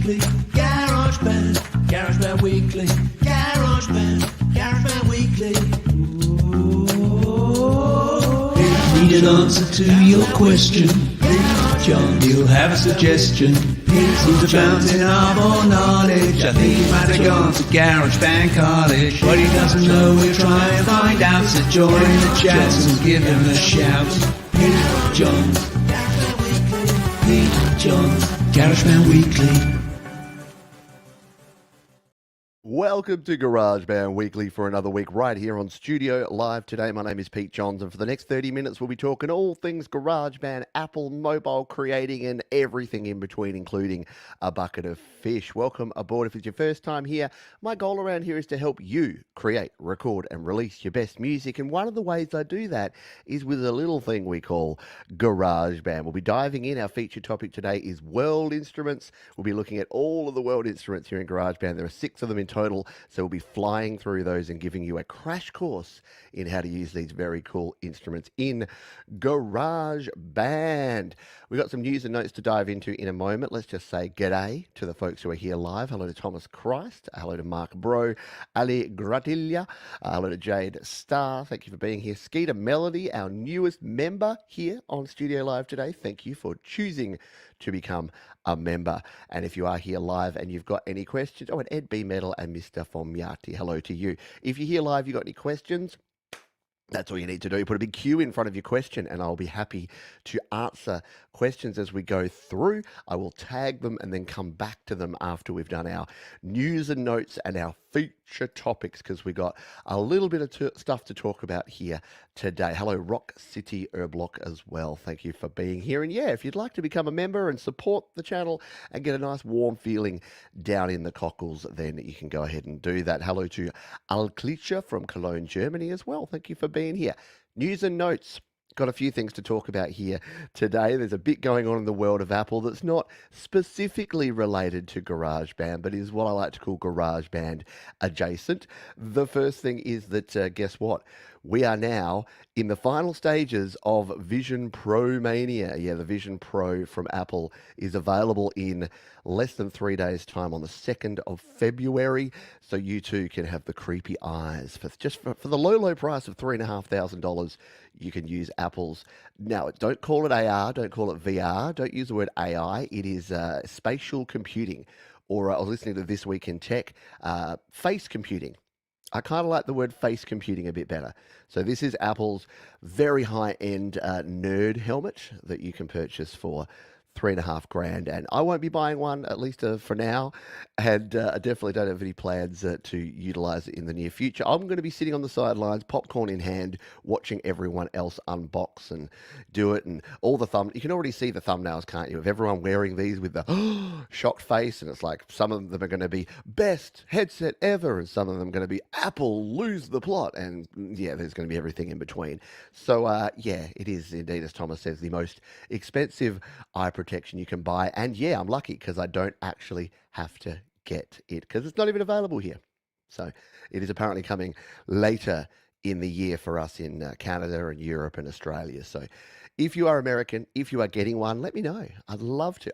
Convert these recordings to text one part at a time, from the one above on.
Weekly, GarageBand, GarageBand Weekly, GarageBand Weekly. Need an answer to your question? John, you'll have a suggestion. He's a fountain of all knowledge. I think he might have gone to GarageBand College. What he doesn't know, we'll try and find out. So join the chat and give him a shout. Pete John, Pete John, GarageBand Weekly. Welcome to GarageBand Weekly for another week right here on Studio Live today. My name is Pete Johns, and for the next 30 minutes we'll be talking all things GarageBand, Apple, mobile creating, and everything in between, including a bucket of fish. Welcome aboard. If it's your first time here, my goal around here is to help you create, record, and release your best music, and one of the ways I do that is with a little thing we call GarageBand. We'll be diving in. Our feature topic today is world instruments. We'll be looking at all of the world instruments here in GarageBand. There are 6 of them in total. So we'll be flying through those and giving you a crash course in how to use these very cool instruments in GarageBand. We've got some news and notes to dive into in a moment. Let's just say g'day to the folks who are here live. Hello to Thomas Christ. Hello to Mark Bro. Ali Gratilia. Hello to Jade Star. Thank you for being here. Skeeter Melody, our newest member here on Studio Live today. Thank you for choosing to become a member. And if you are here live and you've got any questions, and Ed B. Metal and Mr. Fomiati, hello to you. If you're here live, you've got any questions, that's all you need to do. Put a big Q in front of your question and I'll be happy to answer questions as we go through. I will tag them and then come back to them after we've done our news and notes and our feature topics, because we got a little bit of stuff to talk about here today. Hello, Rock City Herblock as well. Thank you for being here. And yeah, if you'd like to become a member and support the channel and get a nice warm feeling down in the cockles, then you can go ahead and do that. Hello to Alklicha from Cologne, Germany as well. Thank you for being here. News and notes. Got a few things to talk about here today. There's a bit going on in the world of Apple that's not specifically related to GarageBand, but is what I like to call GarageBand adjacent. The first thing is that, guess what? We are now in the final stages of Vision Pro Mania. Yeah, the Vision Pro from Apple is available in less than 3 days' time on the 2nd of February. So you too can have the creepy eyes. For the low price of $3,500, you can use Apple's. Now, don't call it AR, don't call it VR, don't use the word AI. It is spatial computing, or I was listening to This Week in Tech, face computing. I kind of like the word face computing a bit better. So this is Apple's very high-end nerd helmet that you can purchase for $3,500, and I won't be buying one, at least for now, and I definitely don't have any plans to utilize it in the near future. I'm going to be sitting on the sidelines, popcorn in hand, watching everyone else unbox and do it, and all the you can already see the thumbnails, can't you, of everyone wearing these with the shocked face, and it's like some of them are going to be best headset ever, and some of them are going to be Apple lose the plot, and yeah, there's going to be everything in between. So yeah, it is indeed, as Thomas says, the most expensive eye protection you can buy, and yeah, I'm lucky because I don't actually have to get it because it's not even available here. So it is apparently coming later in the year for us in Canada and Europe and Australia. So if you are American, if you are getting one, let me know. I'd love to.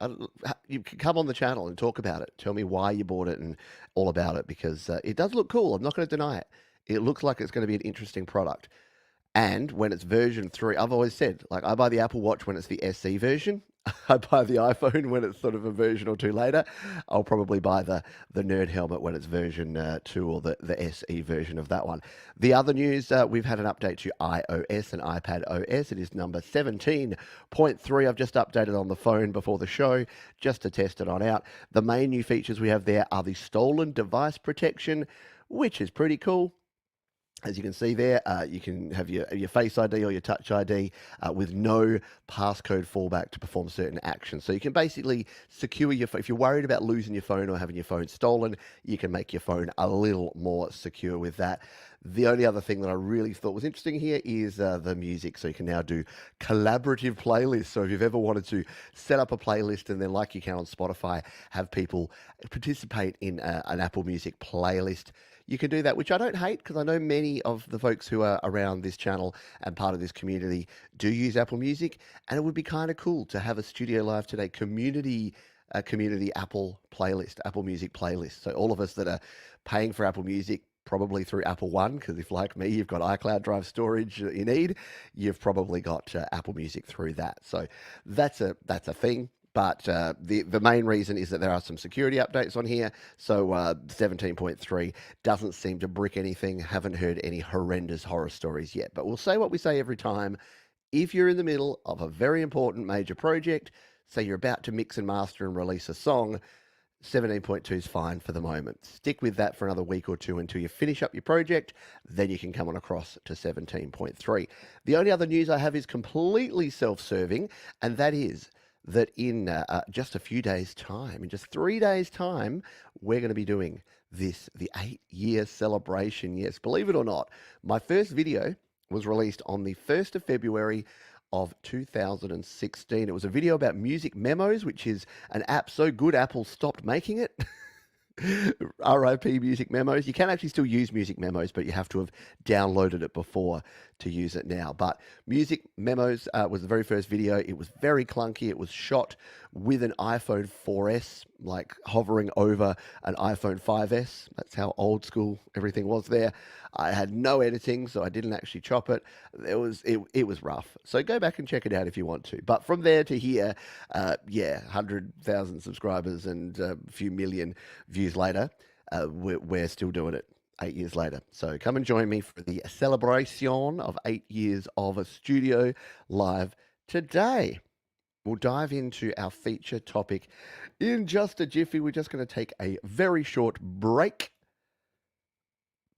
You can come on the channel and talk about it. Tell me why you bought it and all about it, because it does look cool. I'm not going to deny it. It looks like it's going to be an interesting product. And when it's version 3, I've always said, like, I buy the Apple Watch when it's the SE version. I buy the iPhone when it's sort of a version or 2 later. I'll probably buy the nerd helmet when it's version 2 or the SE version of that one. The other news, we've had an update to iOS and iPad OS. It is number 17.3. I've just updated on the phone before the show just to test it on out. The main new features we have there are the stolen device protection, which is pretty cool. As you can see there, you can have your Face ID or your Touch ID with no passcode fallback to perform certain actions. So you can basically secure your phone. If you're worried about losing your phone or having your phone stolen, you can make your phone a little more secure with that. The only other thing that I really thought was interesting here is the music. So you can now do collaborative playlists. So if you've ever wanted to set up a playlist and then, like you can on Spotify, have people participate in an Apple Music playlist, you can do that, which I don't hate, because I know many of the folks who are around this channel and part of this community do use Apple Music, and it would be kind of cool to have a Studio Live Today community community Apple playlist, Apple Music playlist. So all of us that are paying for Apple Music, probably through Apple One, because if, like me, you've got iCloud drive storage that you need, you've probably got Apple Music through that. So that's a thing. But the main reason is that there are some security updates on here. So 17.3 doesn't seem to brick anything. Haven't heard any horrendous horror stories yet. But we'll say what we say every time. If you're in the middle of a very important major project, say you're about to mix and master and release a song, 17.2 is fine for the moment. Stick with that for another week or two until you finish up your project. Then you can come on across to 17.3. The only other news I have is completely self-serving, and that is that in just a few days' time, in just 3 days' time, we're going to be doing this, the 8-year celebration. Yes, believe it or not, my first video was released on the 1st of February of 2016. It was a video about music memos, which is an app so good Apple stopped making it. RIP Music Memos. You can actually still use Music Memos, but you have to have downloaded it before to use it now. But Music Memos was the very first video. It was very clunky. It was shot with an iPhone 4S, like hovering over an iPhone 5S. That's how old school everything was there. I had no editing, so I didn't actually chop it. It was rough. So go back and check it out if you want to. But from there to here, 100,000 subscribers and a few million views later, we're still doing it 8 years later. So come and join me for the celebration of 8 years of a studio live today. We'll dive into our feature topic in just a jiffy. We're just going to take a very short break,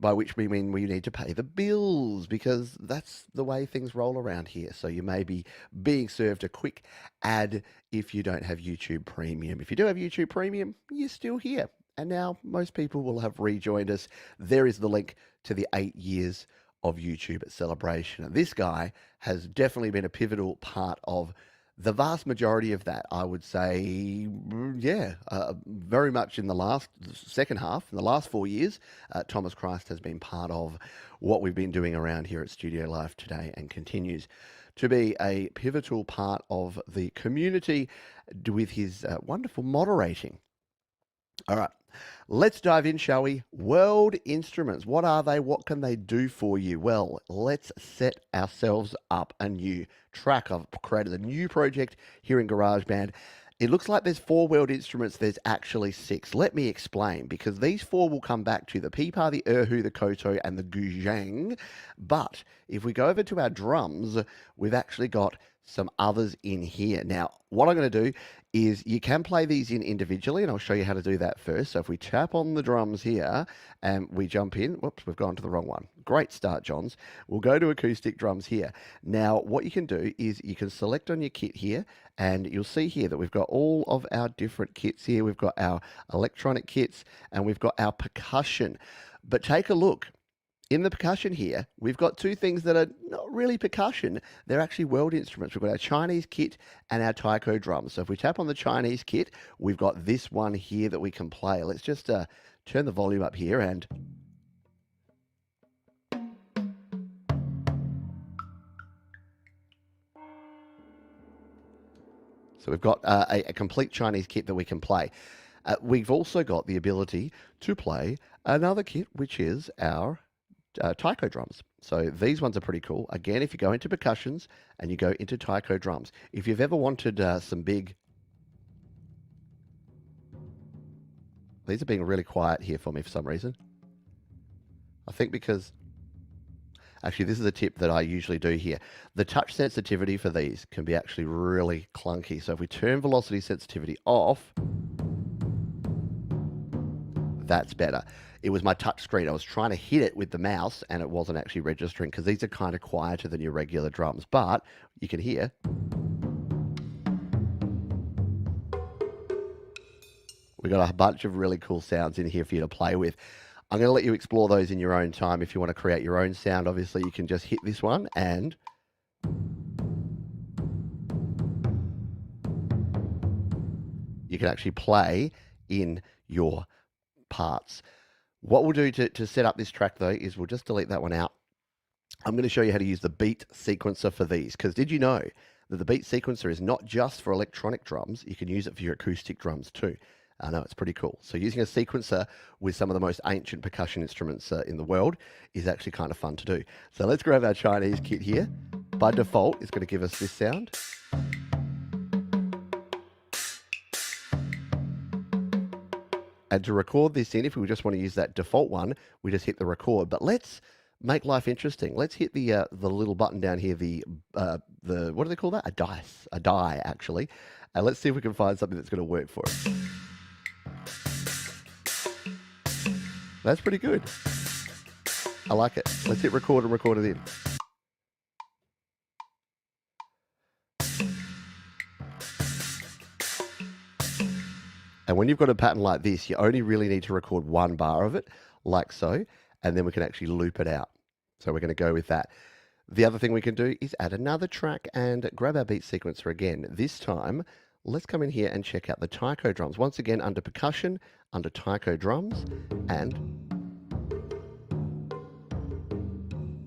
by which we mean we need to pay the bills, because that's the way things roll around here. So you may be being served a quick ad if you don't have YouTube Premium. If you do have YouTube Premium, you're still here. And now most people will have rejoined us. There is the link to the 8 years of YouTube at Celebration. And this guy has definitely been a pivotal part of the vast majority of that, I would say, very much in the second half, in the last 4 years, Thomas Christ has been part of what we've been doing around here at Studio Live today, and continues to be a pivotal part of the community with his wonderful moderating. All right, let's dive in, shall we? World Instruments. What are they? What can they do for you? Well, let's set ourselves up a new track. I've created a new project here in GarageBand. It looks like there's 4 World Instruments. There's actually 6. Let me explain, because these 4 will come back to the Pipa, the Erhu, the Coto, and the Guzheng. But if we go over to our drums, we've actually got some others in here. Now, what I'm going to do is you can play these in individually, and I'll show you how to do that first. So if we tap on the drums here and we jump in, whoops, we've gone to the wrong one. Great start, Johns. We'll go to acoustic drums here. Now, what you can do is you can select on your kit here, and you'll see here that we've got all of our different kits here. We've got our electronic kits and we've got our percussion. But take a look. In the percussion here, we've got 2 things that are not really percussion. They're actually world instruments. We've got our Chinese kit and our taiko drums. So if we tap on the Chinese kit, we've got this one here that we can play. Let's just turn the volume up here and... So we've got a complete Chinese kit that we can play. We've also got the ability to play another kit, which is our taiko drums. So these ones are pretty cool. Again, if you go into percussions and you go into taiko drums, if you've ever wanted some big... These are being really quiet here for me for some reason. I think because... Actually, this is a tip that I usually do here. The touch sensitivity for these can be actually really clunky. So if we turn velocity sensitivity off, that's better. It was my touch screen. I was trying to hit it with the mouse and it wasn't actually registering, because these are kind of quieter than your regular drums. But you can hear. We've got a bunch of really cool sounds in here for you to play with. I'm going to let you explore those in your own time. If you want to create your own sound, obviously you can just hit this one and you can actually play in your parts. What we'll do to set up this track, though, is we'll just delete that one out. I'm going to show you how to use the beat sequencer for these, because did you know that the beat sequencer is not just for electronic drums, you can use it for your acoustic drums too. I know, it's pretty cool. So using a sequencer with some of the most ancient percussion instruments in the world is actually kind of fun to do. So let's grab our Chinese kit here. By default, it's going to give us this sound. And to record this in, if we just want to use that default one, we just hit the record. But let's make life interesting. Let's hit the little button down here, the what do they call that? A die actually. And let's see if we can find something that's going to work for us. That's pretty good. I like it. Let's hit record and record it in. And when you've got a pattern like this, you only really need to record one bar of it, like so, and then we can actually loop it out. So we're going to go with that. The other thing we can do is add another track and grab our beat sequencer again. This time, let's come in here and check out the taiko drums. Once again, under percussion, under taiko drums, and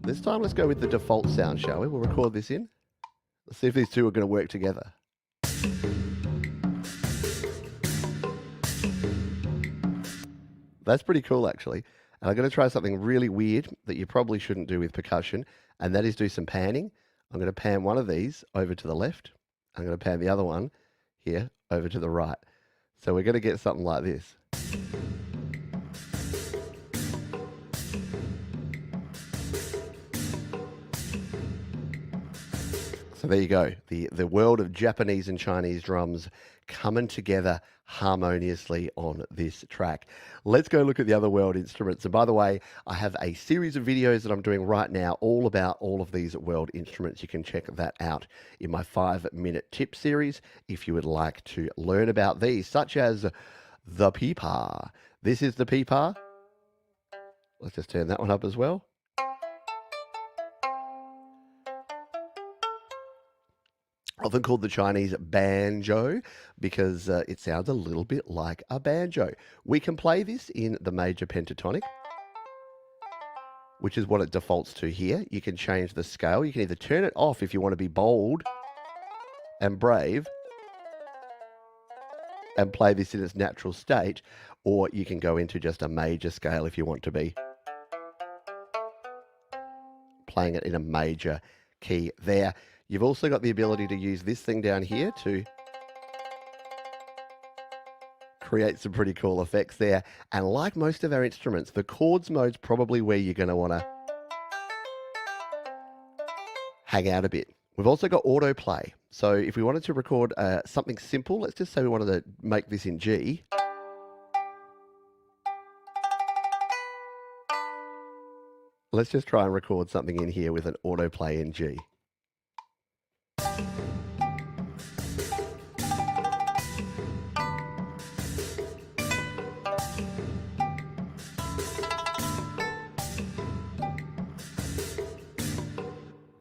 this time let's go with the default sound, shall we? We'll record this in. Let's see if these two are going to work together. That's pretty cool, actually. And I'm going to try something really weird that you probably shouldn't do with percussion, and that is do some panning. I'm going to pan one of these over to the left. I'm going to pan the other one here over to the right. So we're going to get something like this. So there you go, the world of Japanese and Chinese drums coming together harmoniously on this track. Let's go look at the other world instruments. And by the way, I have a series of videos that I'm doing right now all about all of these world instruments. You can check that out in my 5-minute tip series if you would like to learn about these, such as the pipa. This is the pipa. Let's just turn that one up as well. Often called the Chinese banjo because it sounds a little bit like a banjo. We can play this in the major pentatonic, which is what it defaults to here. You can change the scale. You can either turn it off if you want to be bold and brave and play this in its natural state, or you can go into just a major scale if you want to be playing it in a major key there. You've also got the ability to use this thing down here to create some pretty cool effects there. And like most of our instruments, the chords mode's probably where you're going to want to hang out a bit. We've also got autoplay. So if we wanted to record something simple, let's just say we wanted to make this in G. Let's just try and record something in here with an autoplay in G.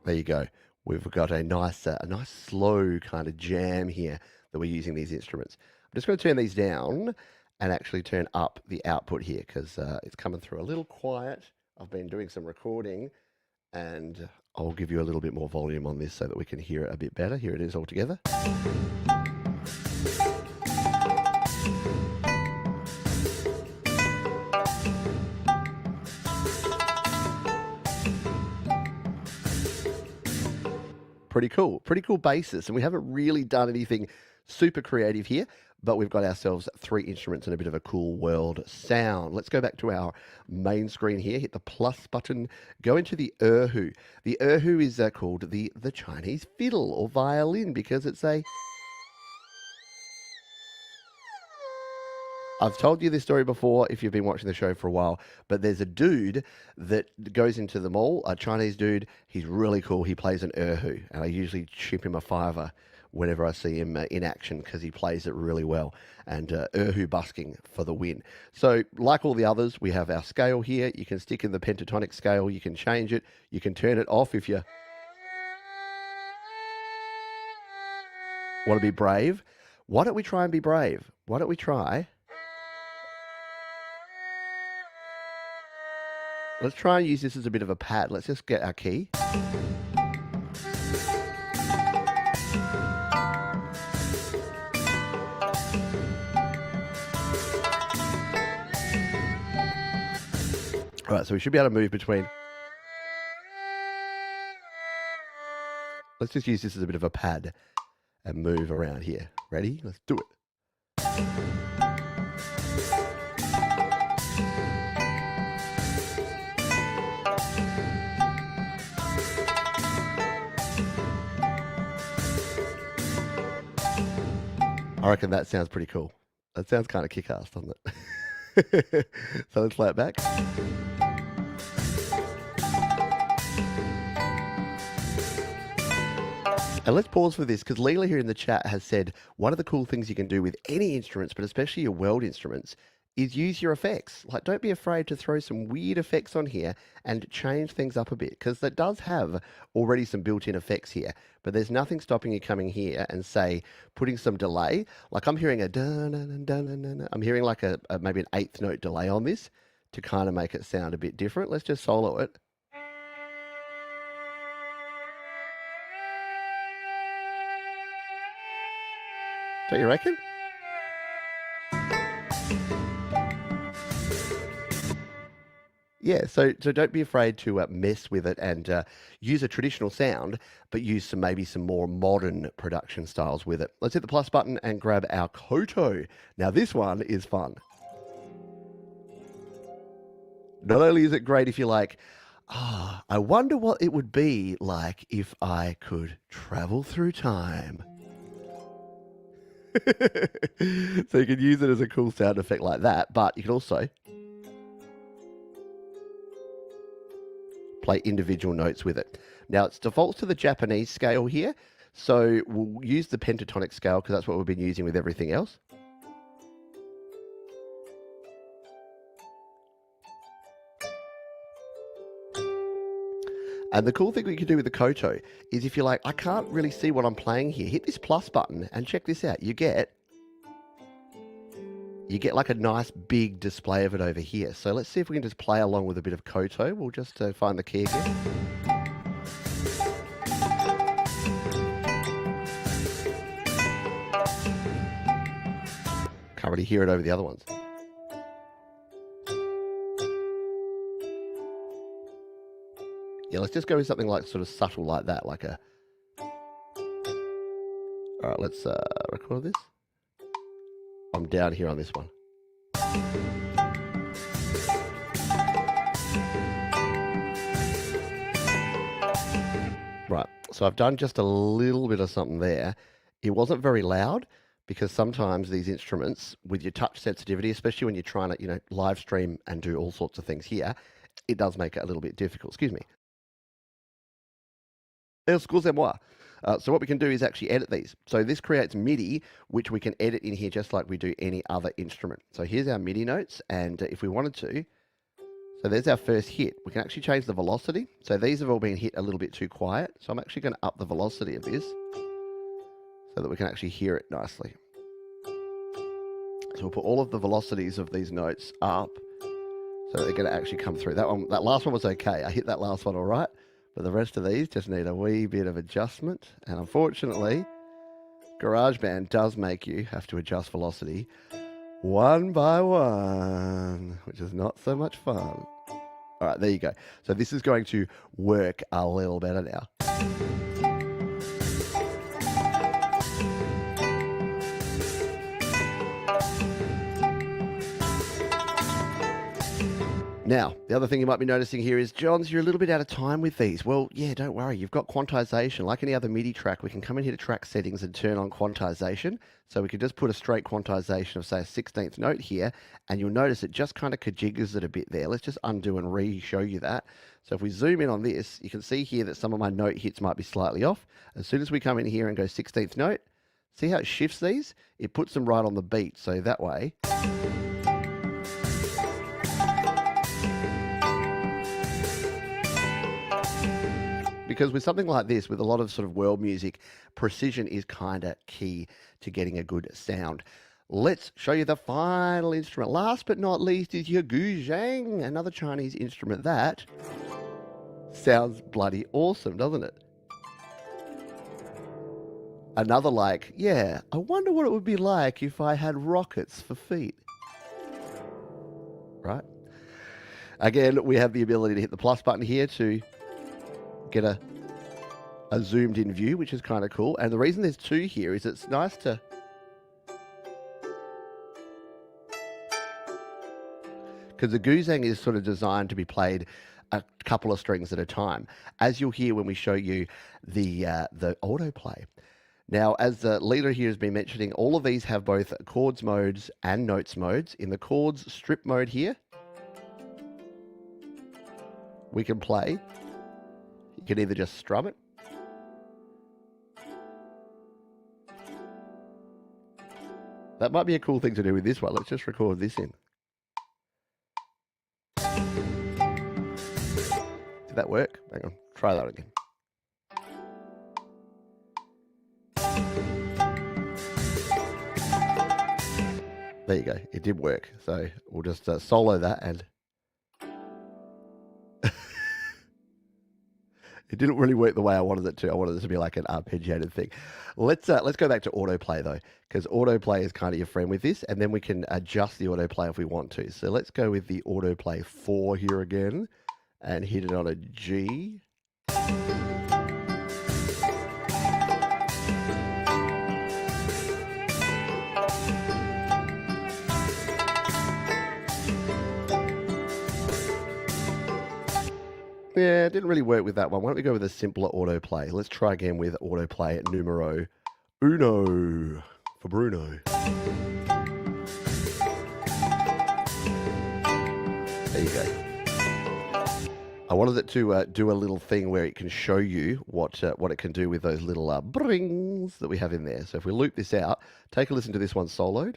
There you go. We've got a nice slow kind of jam here that we're using these instruments. I'm just going to turn these down and actually turn up the output here because it's coming through a little quiet. I've been doing some recording and I'll give you a little bit more volume on this so that we can hear it a bit better. Here it is all together. Pretty cool basis. And we haven't really done anything super creative here, but we've got ourselves 3 instruments and a bit of a cool world sound. Let's go back to our main screen here, hit the plus button, go into the Erhu. The Erhu is called the Chinese fiddle or violin because it's a... I've told you this story before if you've been watching the show for a while, but there's a dude that goes into the mall, a Chinese dude. He's really cool. He plays an Erhu, and I usually chip him a $5 whenever I see him in action because he plays it really well. And Erhu busking for the win. So like all the others, we have our scale here. You can stick in the pentatonic scale. You can change it. You can turn it off if you want to be brave. Why don't we try and be brave? Why don't we try... Let's try and use this as a bit of a pad. Let's just get our key. All right, so we should be able to move between. Let's just use this as a bit of a pad and move around here. Ready? Let's do it. I reckon that sounds pretty cool. That sounds kind of kick-ass, doesn't it? So let's play it back. And let's pause for this, because Leela here in the chat has said one of the cool things you can do with any instruments, but especially your world instruments, is use your effects. Like, don't be afraid to throw some weird effects on here and change things up a bit, because that does have already some built-in effects here. But there's nothing stopping you coming here and, say, putting some delay. Like, I'm hearing a dun dun dun dun dun. I'm hearing like a maybe an eighth note delay on this to kind of make it sound a bit different. Let's just solo it. Don't you reckon? Yeah, so don't be afraid to mess with it and use a traditional sound, but use maybe some more modern production styles with it. Let's hit the plus button and grab our Coto. Now this one is fun. Not only is it great if you're like, I wonder what it would be like if I could travel through time. So you can use it as a cool sound effect like that, but you can also play individual notes with it. Now it's defaults to the Japanese scale here, so we'll use the pentatonic scale because that's what we've been using with everything else. And the cool thing we can do with the Coto is if you're like, I can't really see what I'm playing here, hit this plus button and check this out. You get like a nice big display of it over here. So let's see if we can just play along with a bit of Coto. We'll just find the key again. Can't really hear it over the other ones. Yeah, let's just go with something like sort of subtle like that, like a... All right, let's record this. I'm down here on this one. Right, so I've done just a little bit of something there. It wasn't very loud because sometimes these instruments, with your touch sensitivity, especially when you're trying to, live stream and do all sorts of things here, it does make it a little bit difficult. Excuse me. Excusez-moi. So what we can do is actually edit these. So this creates MIDI, which we can edit in here just like we do any other instrument. So here's our MIDI notes, and if we wanted to, so there's our first hit. We can actually change the velocity. So these have all been hit a little bit too quiet. So I'm actually going to up the velocity of this so that we can actually hear it nicely. So we'll put all of the velocities of these notes up so they're going to actually come through. That last one was okay. I hit that last one all right. But the rest of these just need a wee bit of adjustment. And unfortunately, GarageBand does make you have to adjust velocity one by one, which is not so much fun. All right, there you go. So this is going to work a little better now. Now, the other thing you might be noticing here is, Johns, you're a little bit out of time with these. Well, yeah, don't worry. You've got quantization. Like any other MIDI track, we can come in here to track settings and turn on quantization. So we can just put a straight quantization of, say, a 16th note here, and you'll notice it just kind of kajiggers it a bit there. Let's just undo and re-show you that. So if we zoom in on this, you can see here that some of my note hits might be slightly off. As soon as we come in here and go 16th note, see how it shifts these? It puts them right on the beat. So that way... Because with something like this, with a lot of sort of world music, precision is kind of key to getting a good sound. Let's show you the final instrument. Last but not least is your Guzheng, another Chinese instrument that sounds bloody awesome, doesn't it? Another like, yeah, I wonder what it would be like if I had rockets for feet. Right? Again, we have the ability to hit the plus button here to get a zoomed in view, which is kind of cool. And the reason there's two here is it's nice to... because the Guzheng is sort of designed to be played a couple of strings at a time, as you'll hear when we show you the autoplay. Now, as the leader here has been mentioning, all of these have both chords modes and notes modes. In the chords strip mode here, we can play. You can either just strum it, that might be a cool thing to do with this one. Let's just record this in. Did that work? Hang on, try that again. There you go. It did work. So we'll just solo that, and it didn't really work the way I wanted it to. I wanted it to be like an arpeggiated thing. Let's go back to autoplay though, because autoplay is kind of your friend with this, and then we can adjust the autoplay if we want to. So let's go with the autoplay 4 here again, and hit it on a G. Yeah, it didn't really work with that one. Why don't we go with a simpler autoplay? Let's try again with autoplay numero uno for Bruno. There you go. I wanted it to do a little thing where it can show you what it can do with those little brings that we have in there. So if we loop this out, take a listen to this one soloed.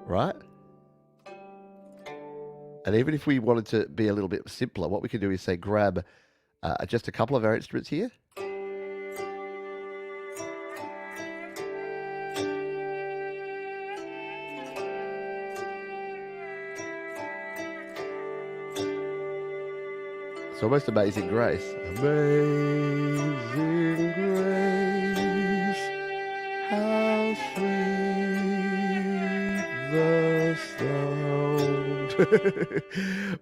Right? And even if we wanted to be a little bit simpler, what we can do is say grab just a couple of our instruments here. It's almost Amazing Grace. Amazing Grace, how sweet the sound.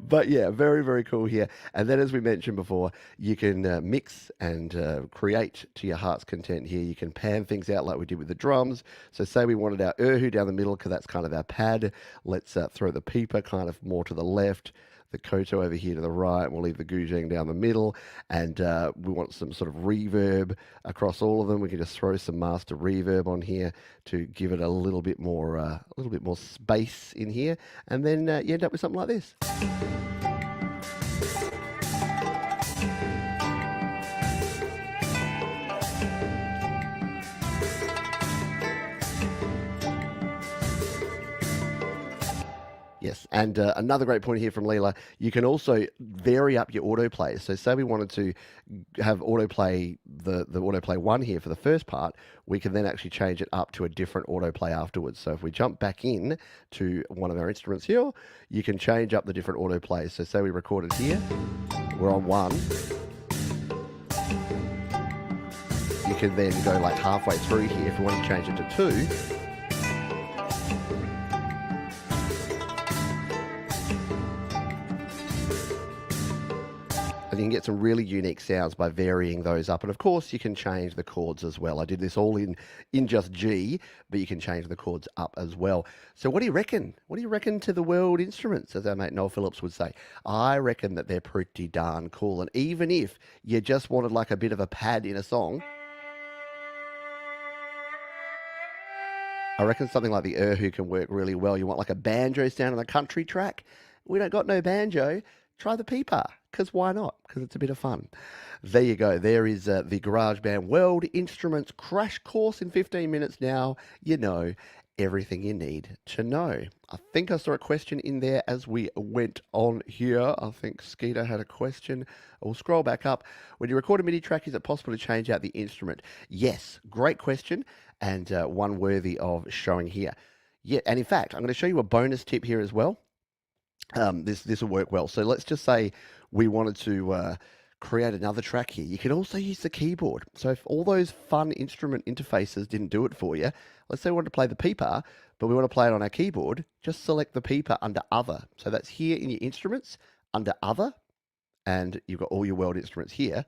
But yeah, very, very cool here. And then, as we mentioned before, you can mix and create to your heart's content here. You can pan things out like we did with the drums. So say we wanted our Erhu down the middle because that's kind of our pad. Let's throw the peeper kind of more to the left, the Coto over here to the right, and we'll leave the Guzheng down the middle, and we want some sort of reverb across all of them. We can just throw some master reverb on here to give it a little bit more space in here, and then you end up with something like this. Yes, and another great point here from Leela, you can also vary up your autoplay. So say we wanted to have autoplay, the autoplay 1 here for the first part, we can then actually change it up to a different autoplay afterwards. So if we jump back in to one of our instruments here, you can change up the different autoplays. So say we recorded here, we're on 1. You can then go like halfway through here if we want to change it to 2. And you can get some really unique sounds by varying those up. And of course, you can change the chords as well. I did this all in just G, but you can change the chords up as well. So what do you reckon? What do you reckon to the world instruments, as our mate Noel Phillips would say? I reckon that they're pretty darn cool. And even if you just wanted like a bit of a pad in a song, I reckon something like the Erhu can work really well. You want like a banjo sound on a country track? We don't got no banjo. Try the peeper, because why not? Because it's a bit of fun. There you go. There is the GarageBand World Instruments Crash Course in 15 minutes now. You know everything you need to know. I think I saw a question in there as we went on here. I think Skeeter had a question. We'll scroll back up. When you record a MIDI track, is it possible to change out the instrument? Yes, great question, and one worthy of showing here. Yeah, and in fact, I'm going to show you a bonus tip here as well. This will work well. So let's just say we wanted to create another track here. You can also use the keyboard. So if all those fun instrument interfaces didn't do it for you, let's say we want to play the peeper, but we want to play it on our keyboard, just select the peeper under Other. So that's here in your instruments, under Other, and you've got all your world instruments here,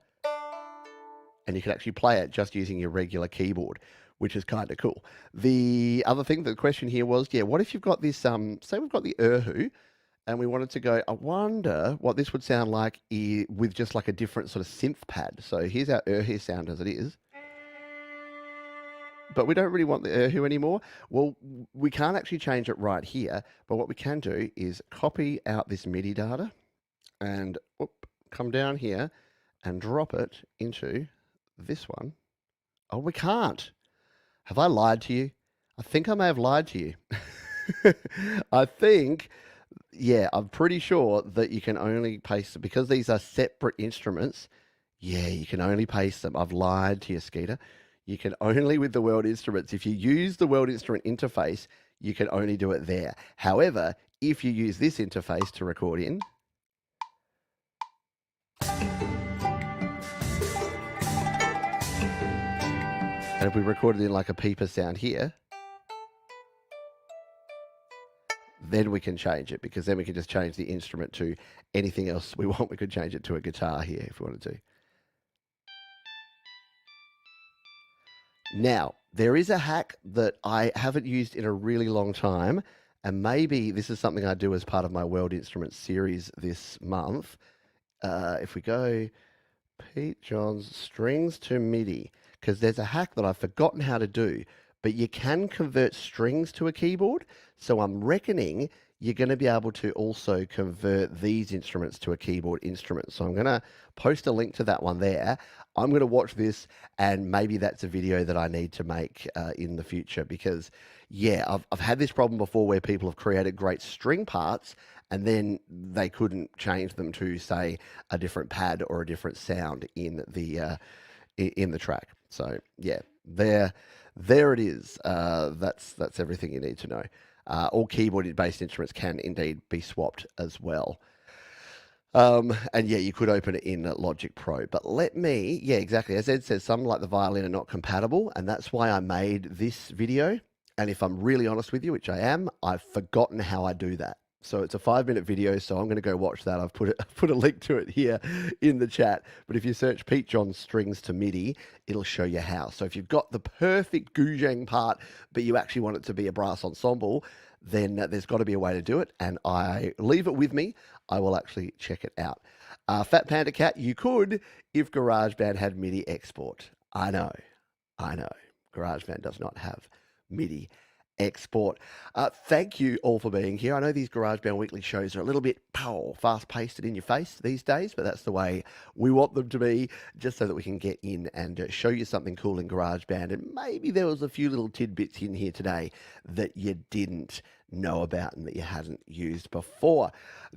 and you can actually play it just using your regular keyboard, which is kind of cool. The other thing, the question here was, what if you've got this, say we've got the Erhu, and we wanted to go, I wonder what this would sound like with just like a different sort of synth pad. So here's our Erhu sound as it is. But we don't really want the Erhu anymore. Well, we can't actually change it right here. But what we can do is copy out this MIDI data and come down here and drop it into this one. Oh, we can't. Have I lied to you? I think I may have lied to you. I think... Yeah, I'm pretty sure that you can only paste them because these are separate instruments. Yeah, you can only paste them. I've lied to you, Skeeter. You can only with the world instruments. If you use the world instrument interface, you can only do it there. However, if you use this interface to record in, and if we recorded in like a peeper sound here, then we can change it, because then we can just change the instrument to anything else we want. We could change it to a guitar here if we wanted to. Now, there is a hack that I haven't used in a really long time, and maybe this is something I do as part of my World Instruments series this month. If we go Pete John's strings to MIDI, because there's a hack that I've forgotten how to do, but you can convert strings to a keyboard. So I'm reckoning you're going to be able to also convert these instruments to a keyboard instrument. So I'm going to post a link to that one there. I'm going to watch this, and maybe that's a video that I need to make in the future, because, I've had this problem before where people have created great string parts and then they couldn't change them to, say, a different pad or a different sound in the track. So, there it is. That's everything you need to know. All keyboard-based instruments can indeed be swapped as well. And you could open it in Logic Pro. But let me, exactly. As Ed says, some like the violin are not compatible, and that's why I made this video. And if I'm really honest with you, which I am, I've forgotten how I do that. So it's a 5-minute video, so I'm going to go watch that. I've put a link to it here in the chat. But if you search Pete John strings to MIDI, it'll show you how. So if you've got the perfect Guzheng part, but you actually want it to be a brass ensemble, then there's got to be a way to do it. And I leave it with me. I will actually check it out. Fat Panda Cat, you could if GarageBand had MIDI export. I know. GarageBand does not have MIDI export. Thank you all for being here. I know these GarageBand Weekly shows are a little bit fast-paced and in your face these days, but that's the way we want them to be, just so that we can get in and show you something cool in GarageBand. And maybe there was a few little tidbits in here today that you didn't know about and that you hadn't used before.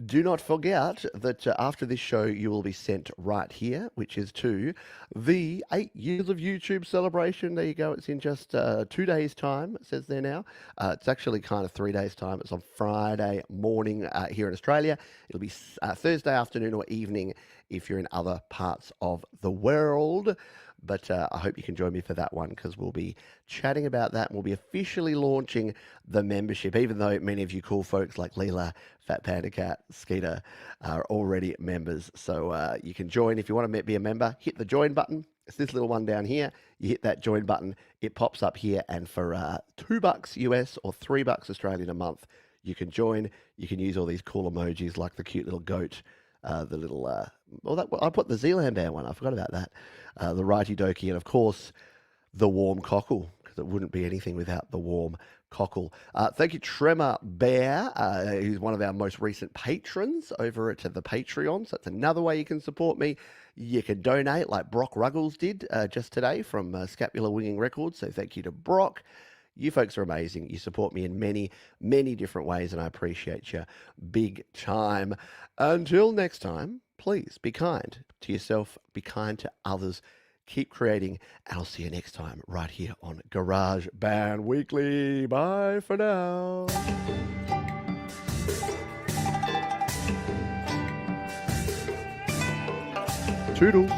Do not forget that after this show you will be sent right here, which is to the 8 years of YouTube celebration. There you go. It's in just 2 days time, it says there now. It's actually kind of 3 days time. It's on Friday morning here in Australia. It'll be Thursday afternoon or evening if you're in other parts of the world. But I hope you can join me for that one, because we'll be chatting about that, and we'll be officially launching the membership, even though many of you cool folks like Leela, Fat Panda Cat, Skeeter are already members. So you can join. If you want to be a member, hit the join button. It's this little one down here. You hit that join button, it pops up here, and for $2 US or $3 Australian a month, you can join. You can use all these cool emojis like the cute little goat, the little, I put the Zealand Band one, I forgot about that, the Righty Doki, and of course, the warm cockle, because it wouldn't be anything without the warm cockle. Thank you, Tremor Bear, who's one of our most recent patrons over at the Patreon. So that's another way you can support me. You can donate like Brock Ruggles did just today from Scapular Winging Records. So thank you to Brock. You folks are amazing. You support me in many, many different ways, and I appreciate you big time. Until next time, please be kind to yourself, be kind to others, keep creating, and I'll see you next time right here on GarageBand Weekly. Bye for now. Toodles.